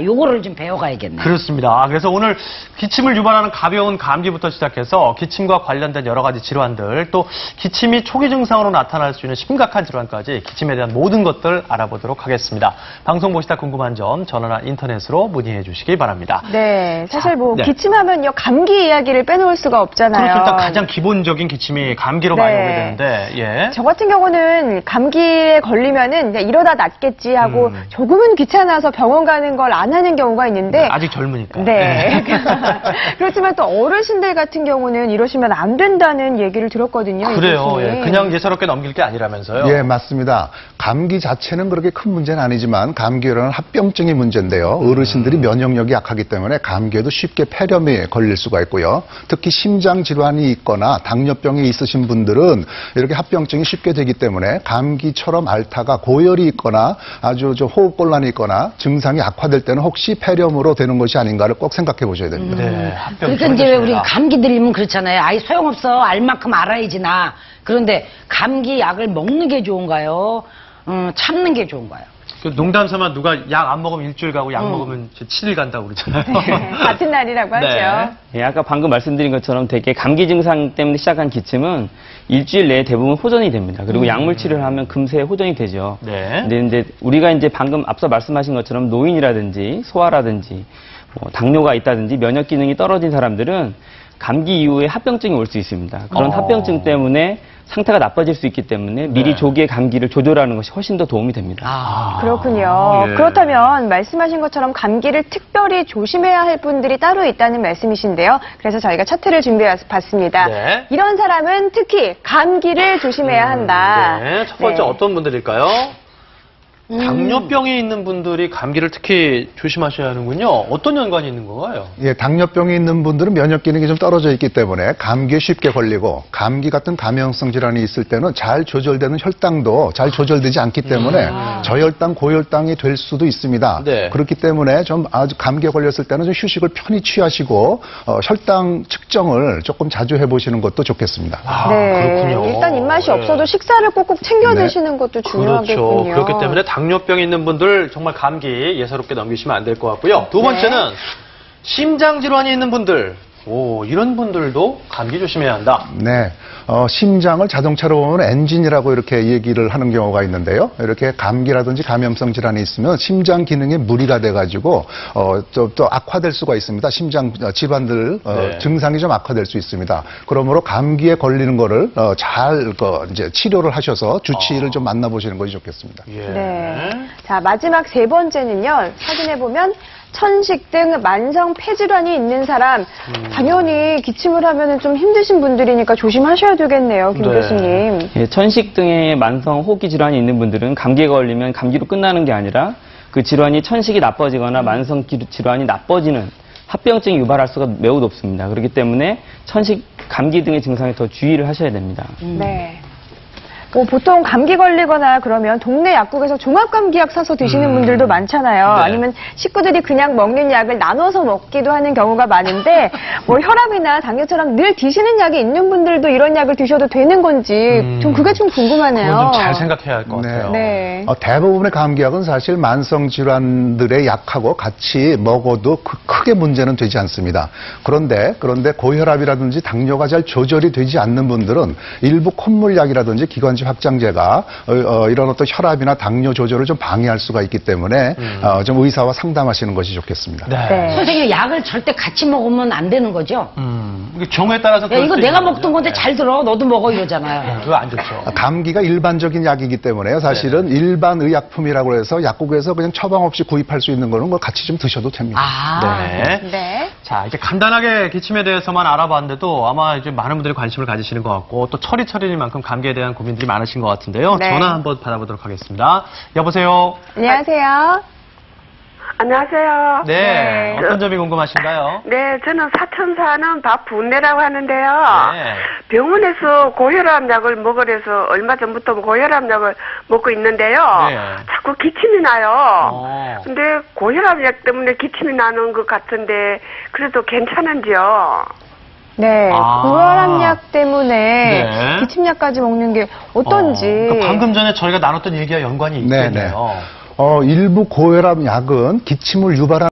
요거를 좀 배워가야겠네요. 그렇습니다. 그래서 오늘 기침을 유발하는 가벼운 감기부터 시작해서 기침과 관련된 여러 가지 질환들, 또 기침이 초기 증상으로 나타날 수 있는 심각한 질환까지 기침에 대한 모든 것들 알아보도록 하겠습니다. 방송 보시다 궁금한 점 전화나 인터넷으로 문의해 주시기 바랍니다. 네, 사실 네. 기침하면요 감기 이야기를 빼놓을 수가 없잖아요. 그렇죠. 일단 가장 기본적인 기침이 감기로 많이 오게 되는데, 예. 저 같은 경우는 감기에 걸리면은 그냥 이러다 낫겠지 하고 조금은 귀찮아서 병원 가는 걸 안 하는 경우가 있는데 아직 젊으니까. 네. 그렇지만 또 어르신들 같은 경우는 이러시면 안 된다는 얘기를 들었거든요. 그래요. 예. 그냥 예사롭게 넘길 게 아니라면서요. 예, 맞습니다. 감기 자체는 그렇게 큰 문제는 아니지만 감기라는 합병증이 문제인데요. 어르신들이 면역력이 약하기 때문에 감기에도 쉽게 폐렴에 걸릴 수가 있고요. 특히 심장 질환이 있거나 당뇨병이 있으신 분들은 이렇게 합병증이 쉽게 되기 때문에 감기처럼 앓다가 고열이 있거나 아주 호흡곤란이 있거나 증상이 악화될 때는 혹시 폐렴으로 되는 것이 아닌가를 꼭 생각해 보셔야 됩니다. 네, 그러니까 이제 왜 우리 감기 들리면 그렇잖아요. 아이 소용없어. 알 만큼 알아야지 나. 그런데 감기 약을 먹는 게 좋은가요? 참는 게 좋은가요? 농담 삼아 누가 약 안 먹으면 일주일 가고 약 먹으면 7일 간다고 그러잖아요. 네, 같은 날이라고 하죠. 네. 예, 아까 방금 말씀드린 것처럼 되게 감기 증상 때문에 시작한 기침은 일주일 내에 대부분 호전이 됩니다. 그리고 약물 치료를 하면 금세 호전이 되죠. 네. 근데 이제 우리가 이제 방금 앞서 말씀하신 것처럼 노인이라든지 소아라든지 당뇨가 있다든지 면역 기능이 떨어진 사람들은 감기 이후에 합병증이 올 수 있습니다. 그런 합병증 때문에 상태가 나빠질 수 있기 때문에 미리 조기에 감기를 조절하는 것이 훨씬 더 도움이 됩니다. 그렇군요. 예. 그렇다면 말씀하신 것처럼 감기를 특별히 조심해야 할 분들이 따로 있다는 말씀이신데요. 그래서 저희가 차트를 준비해 봤습니다. 네. 이런 사람은 특히 감기를 조심해야 한다. 네. 첫 번째 어떤 분들일까요? 당뇨병이 있는 분들이 감기를 특히 조심하셔야 하는군요. 어떤 연관이 있는 건가요? 예, 당뇨병이 있는 분들은 면역 기능이 좀 떨어져 있기 때문에 감기에 쉽게 걸리고 감기 같은 감염성 질환이 있을 때는 잘 조절되는 혈당도 잘 조절되지 않기 때문에 저혈당, 고혈당이 될 수도 있습니다. 네. 그렇기 때문에 좀 아주 감기에 걸렸을 때는 좀 휴식을 편히 취하시고 혈당 측정을 조금 자주 해보시는 것도 좋겠습니다. 그렇군요. 일단 입맛이 네. 없어도 식사를 꼭꼭 챙겨 네. 드시는 것도 중요하겠군요. 그렇죠. 그렇기 때문에 당뇨병이 있는 분들 정말 감기 예사롭게 넘기시면 안 될 것 같고요. 두 번째는 심장 질환이 있는 분들. 이런 분들도 감기 조심해야 한다. 네. 심장을 자동차로 보면 엔진이라고 이렇게 얘기를 하는 경우가 있는데요. 이렇게 감기라든지 감염성 질환이 있으면 심장 기능에 무리가 돼가지고, 또 악화될 수가 있습니다. 심장 질환들, 증상이 좀 악화될 수 있습니다. 그러므로 감기에 걸리는 거를, 이제 치료를 하셔서 주치의를 좀 만나보시는 것이 좋겠습니다. 예. 네. 자, 마지막 세 번째는요. 확인해보면 천식 등 만성 폐질환이 있는 사람 당연히 기침을 하면 좀 힘드신 분들이니까 조심하셔야 되겠네요. 김 교수님. 예, 천식 등의 만성 호흡기 질환이 있는 분들은 감기에 걸리면 감기로 끝나는 게 아니라 그 질환이 천식이 나빠지거나 만성 질환이 나빠지는 합병증이 유발할 수가 매우 높습니다. 그렇기 때문에 천식, 감기 등의 증상에 더 주의를 하셔야 됩니다. 네. 보통 감기 걸리거나 그러면 동네 약국에서 종합감기약 사서 드시는 분들도 많잖아요. 네. 아니면 식구들이 그냥 먹는 약을 나눠서 먹기도 하는 경우가 많은데 혈압이나 당뇨처럼 늘 드시는 약이 있는 분들도 이런 약을 드셔도 되는 건지 좀 그게 좀 궁금하네요. 그건 좀 잘 생각해야 할 것 같아요. 네. 대부분의 감기약은 사실 만성 질환들의 약하고 같이 먹어도 크게 문제는 되지 않습니다. 그런데 고혈압이라든지 당뇨가 잘 조절이 되지 않는 분들은 일부 콧물약이라든지 기관지 확장제가 이런 어떤 혈압이나 당뇨 조절을 좀 방해할 수가 있기 때문에 좀 의사와 상담하시는 것이 좋겠습니다. 네. 선생님, 약을 절대 같이 먹으면 안 되는 거죠? 이게 경우에 따라서 야, 이거 내가 먹던 건데 잘 들어. 너도 먹어 이러잖아요. 그거 안 좋죠. 감기가 일반적인 약이기 때문에 사실은 일반 의약품이라고 해서 약국에서 그냥 처방 없이 구입할 수 있는 거는 같이 좀 드셔도 됩니다. 네. 자, 이렇게 간단하게 기침에 대해서만 알아봤는데도 아마 이제 많은 분들이 관심을 가지시는 것 같고 또 철이철이만큼 감기에 대한 고민들이 많으신 것 같은데요. 네. 전화 한번 받아보도록 하겠습니다. 여보세요? 안녕하세요. 안녕하세요. 네. 어떤 점이 궁금하신가요? 네, 저는 사천 사는 박분내라고 하는데요. 네. 병원에서 고혈압 약을 먹으래서 얼마 전부터 고혈압 약을 먹고 있는데요. 네. 자꾸 기침이 나요. 근데 고혈압 약 때문에 기침이 나는 것 같은데 그래도 괜찮은지요? 네, 고혈압약 때문에 네. 기침약까지 먹는 게 어떤지. 그러니까 방금 전에 저희가 나눴던 얘기와 연관이 있겠네요. 일부 고혈압 약은 기침을 유발하는